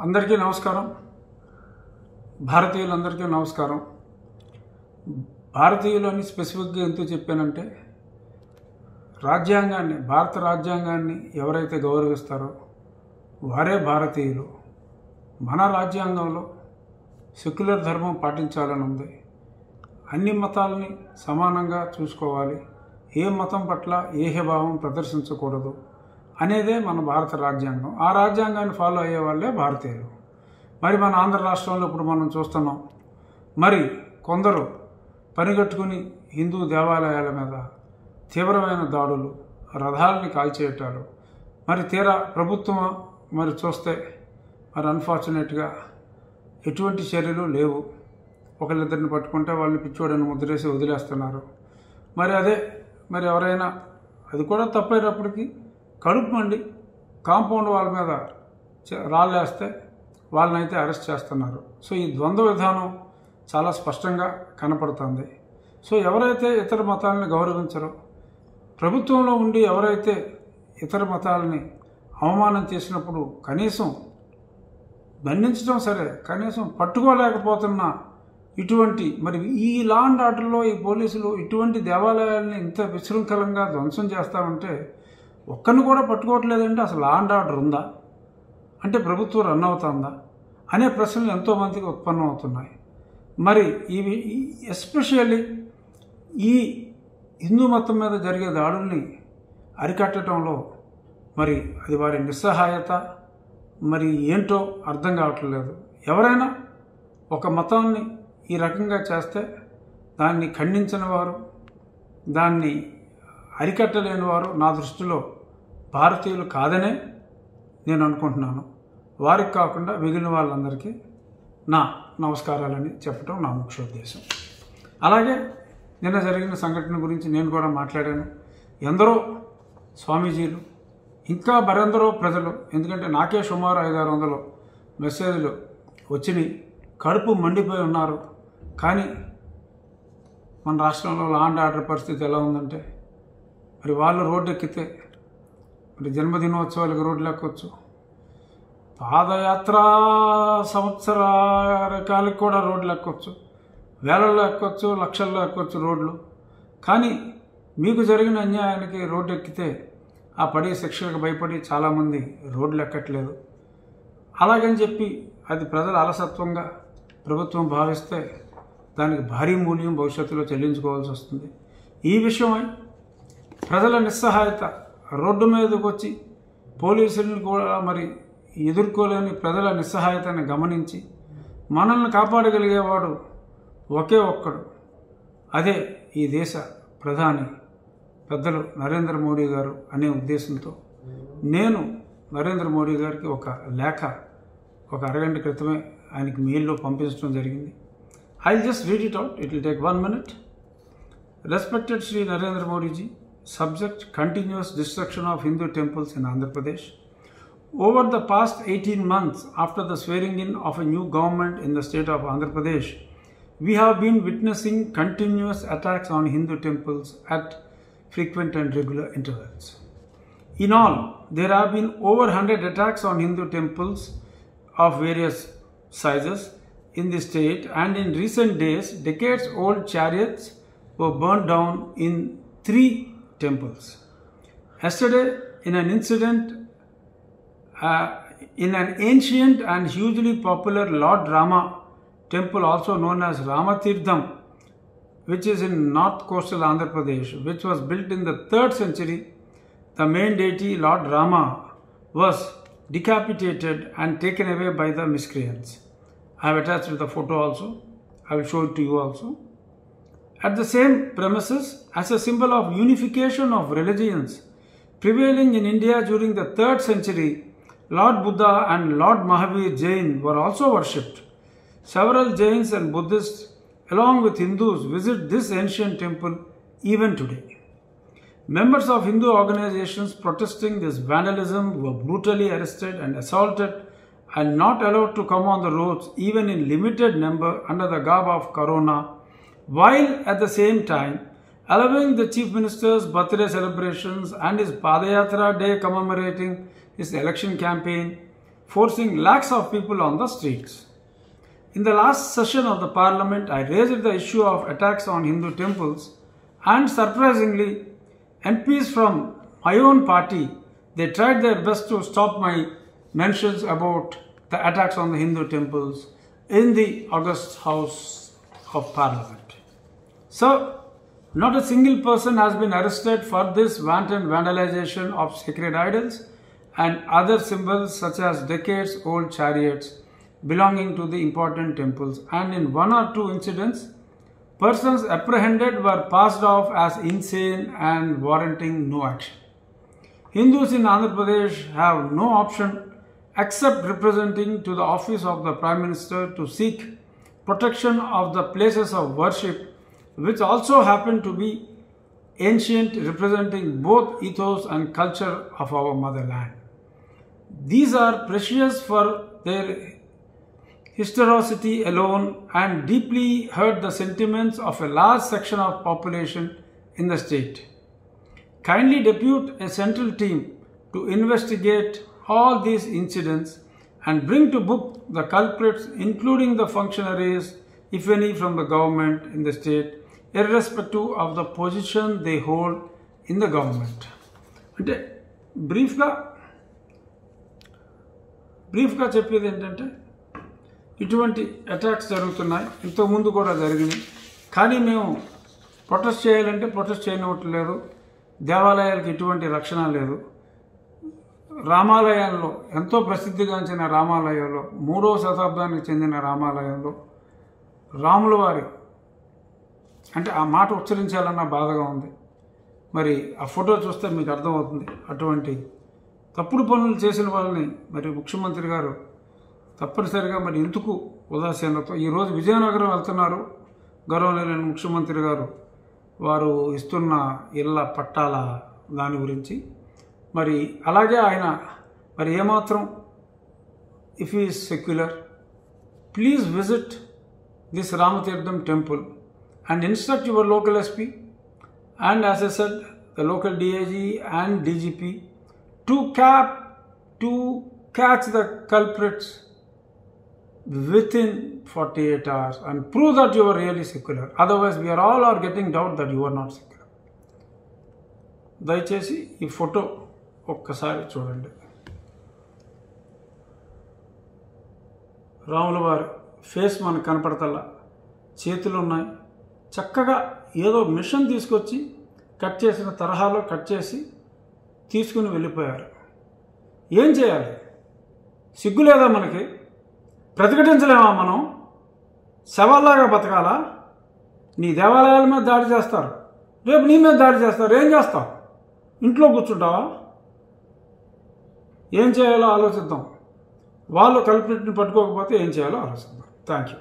అందరికీ నమస్కారం. భారతీయులందరికీ నమస్కారం. భారతీయులని స్పెసిఫిక్గా ఎందుకు చెప్పానంటే, రాజ్యాంగాన్ని, భారత రాజ్యాంగాన్ని ఎవరైతే గౌరవిస్తారో వారే భారతీయులు. మన రాజ్యాంగంలో సెక్యులర్ ధర్మం పాటించాలని ఉంది. అన్ని మతాలని సమానంగా చూసుకోవాలి, ఏ మతం పట్ల ఏహభావం ప్రదర్శించకూడదు అనేదే మన భారత రాజ్యాంగం. ఆ రాజ్యాంగాన్ని ఫాలో అయ్యే వాళ్ళే భారతీయులు. మరి మన ఆంధ్ర రాష్ట్రంలో ఇప్పుడు మనం చూస్తున్నాం, మరి కొందరు పనిగట్టుకుని హిందూ దేవాలయాల మీద తీవ్రమైన దాడులు, రథాలని కాల్చేయటాలు, మరి తీరా ప్రభుత్వం మరి చూస్తే మరి అన్ఫార్చునేట్గా ఎటువంటి చర్యలు లేవు. ఒకళ్ళిద్దరిని పట్టుకుంటే వాళ్ళని పిచ్చోడని ముద్రేసి వదిలేస్తున్నారు. మరి అదే మరి ఎవరైనా అది కూడా తప్పైనప్పటికీ కడుపు మండి కాంపౌండ్ వాళ్ళ మీద రాళ్ళేస్తే వాళ్ళనైతే అరెస్ట్ చేస్తున్నారు. సో ఈ ద్వంద్వ విధానం చాలా స్పష్టంగా కనపడుతుంది. సో ఎవరైతే ఇతర మతాలని గౌరవించరో, ప్రభుత్వంలో ఉండి ఎవరైతే ఇతర మతాలని అవమానం చేసినప్పుడు కనీసం దండించడం సరే, కనీసం పట్టుకోలేకపోతున్న ఇటువంటి మరి ఈ లా అండ్ ఆర్డర్లో ఈ పోలీసులు ఇటువంటి దేవాలయాల్ని ఇంత విశృంఖలంగా ధ్వంసం చేస్తామంటే, ఒక్కరిని కూడా పట్టుకోవట్లేదంటే అసలు లా అండ్ ఆర్డర్ ఉందా, అంటే ప్రభుత్వం రన్ అవుతుందా అనే ప్రశ్నలు ఎంతోమందికి ఉత్పన్నం అవుతున్నాయి. మరి ఇవి ఎస్పెషల్లీ ఈ హిందూ మతం మీద జరిగే దాడుల్ని అరికట్టడంలో మరి అది వారి నిస్సహాయత మరి ఏంటో అర్థం కావట్లేదు. ఎవరైనా ఒక మతాన్ని ఈ రకంగా చేస్తే దాన్ని ఖండించని వారు, దాన్ని అరికట్టలేని వారు నా దృష్టిలో భారతీయులు కాదనే నేను అనుకుంటున్నాను. వారికి కాకుండా మిగిలిన వాళ్ళందరికీ నా నమస్కారాలని చెప్పడం నా ముఖ్య ఉద్దేశం. అలాగే నిన్న జరిగిన సంఘటన గురించి నేను కూడా మాట్లాడాను. ఎందరో స్వామీజీలు, ఇంకా మరెందరో ప్రజలు, ఎందుకంటే నాకే సుమారు 500-600 మెసేజ్లు వచ్చినాయి, కడుపు మండిపోయి ఉన్నారు. కానీ మన రాష్ట్రంలో లా అండ్ ఆర్డర్ పరిస్థితి ఎలా ఉందంటే, మరి వాళ్ళు రోడ్డు ఎక్కితే మరి జన్మదినోత్సవాలకు రోడ్లు ఎక్కొచ్చు, పాదయాత్ర సంవత్సరాలకి కూడా రోడ్లు ఎక్కొచ్చు, వేలల్లో ఎక్కొచ్చు, లక్షల్లో ఎక్కొచ్చు రోడ్లు. కానీ మీకు జరిగిన అన్యాయానికి రోడ్డు ఎక్కితే ఆ పడే శిక్షలకు భయపడి చాలామంది రోడ్లు ఎక్కట్లేదు. అలాగని చెప్పి అది ప్రజల అలసత్వంగా ప్రభుత్వం భావిస్తే దానికి భారీ మూల్యం భవిష్యత్తులో చెల్లించుకోవాల్సి వస్తుంది. ఈ విషయమై ప్రజల నిస్సహాయత, రోడ్డు మీదకి వచ్చి పోలీసులను కూడా మరి ఎదుర్కోలేని ప్రజల నిస్సహాయతని గమనించి మనల్ని కాపాడగలిగేవాడు ఒకే ఒక్కడు, అదే ఈ దేశ ప్రధాని పెద్దలు నరేంద్ర మోడీ గారు అనే ఉద్దేశంతో నేను నరేంద్ర మోడీ గారికి ఒక లేఖ ఒక అరగంట క్రితమే ఆయనకి మెయిల్లో పంపించడం జరిగింది. I'll just read it out. It will take 1 minute. Respected Shri Narendra Modi ji, subject continuous destruction of Hindu temples in Andhra Pradesh. Over the past 18 months after the swearing in of a new government in the state of Andhra Pradesh, we have been witnessing continuous attacks on Hindu temples at frequent and regular intervals. In all, there have been over 100 attacks on Hindu temples of various sizes in the state, and in recent days, decades-old chariots were burned down in 3 temples. Yesterday, in an incident in an ancient and hugely popular Lord Rama temple, also known as Ramatirtham, which is in north coastal Andhra Pradesh, which was built in the 3rd century, the main deity Lord Rama was decapitated and taken away by the miscreants. I have attached the photo also. I will show it to you also. At the same premises, as a symbol of unification of religions prevailing in India during the 3rd century, Lord Buddha and Lord Mahavir Jain were also worshipped. Several Jains and Buddhists, along with Hindus, visit this ancient temple even today. Members of Hindu organizations protesting this vandalism were brutally arrested and assaulted and not allowed to come on the roads even in limited number under the garb of Corona, while at the same time allowing the Chief Minister's birthday celebrations and his Padayatra day commemorating his election campaign forcing lakhs of people on the streets. In the last session of the parliament, I raised the issue of attacks on Hindu temples, and surprisingly, MPs from my own party, they tried their best to stop my mentions about the attacks on the Hindu temples in the August House of Parliament. So, not a single person has been arrested for this wanton vandalization of sacred idols and other symbols such as decades-old chariots belonging to the important temples, and in one or two incidents, persons apprehended were passed off as insane and warranting no action. Hindus in Andhra Pradesh have no option except representing to the office of the Prime Minister to seek protection of the places of worship, which also happen to be ancient, representing both ethos and culture of our motherland. These are precious for their historicity alone and deeply hurt the sentiments of a large section of population in the state. Kindly depute a central team to investigate all these incidents and bring to book the culprits, including the functionaries, if any, from the government in the state, irrespective of the position they hold in the government. అంటే బ్రీఫ్గా చెప్పేది ఏంటంటే, ఇటువంటి attacks జరుగుతున్నాయి, ఇంతకుముందు కూడా జరిగినాయి. కానీ మేము ప్రొటెస్ట్ చేయాలంటే ప్రొటెస్ట్ చేయనివ్వట్లేదు. దేవాలయాలకు ఎటువంటి రక్షణ లేదు. రామాలయాల్లో, ఎంతో ప్రసిద్ధిగాంచిన రామాలయంలో, 3వ శతాబ్దానికి చెందిన రామాలయంలో రాముల వారి, అంటే ఆ మాట ఉచ్చరించాలన్న బాధగా ఉంది. మరి ఆ ఫోటో చూస్తే మీకు అర్థమవుతుంది. అటువంటి తప్పుడు పనులు చేసిన వాళ్ళని మరి ముఖ్యమంత్రి గారు తప్పనిసరిగా మరి ఎందుకు ఉదాసీనతో ఈరోజు విజయనగరం వెళ్తున్నారు గౌరవనీయులైన ముఖ్యమంత్రి గారు, వారు ఇస్తున్న ఇళ్ల పట్టాల దాని గురించి. మరి అలాగే ఆయన మరి ఏమాత్రం, ఇఫ్ ఈ secular, please visit this Ramatirtham temple and instruct your local SP and, as I said, the local DIG and DGP to catch the culprits within 48 hours and prove that you are really secular. Otherwise, we are all getting doubt that you are not secular. దయచేసి ఈ photo ఒక్కసారి చూడండి. రాముల వారి face మనకు కనపడతల్లా, చేతులు ఉన్నాయి. చక్కగా ఏదో మిషన్ తీసుకొచ్చి కట్ చేసిన తరహాలో కట్ చేసి తీసుకుని వెళ్ళిపోయారు. ఏం చేయాలి? సిగ్గు లేదా మనకి? ప్రతిఘటించలేమా మనం? శవాల్లాగా బతకాలా? నీ దేవాలయాల మీద దాడి చేస్తారు, రేపు నీ మీద దాడి చేస్తారు. ఏం చేస్తావు? ఇంట్లో కూర్చుంటావా? ఏం చేయాలో ఆలోచిద్దాం. వాళ్ళు కల్ప్రిట్ని పట్టుకోకపోతే ఏం చేయాలో ఆలోచిద్దాం. Thank you.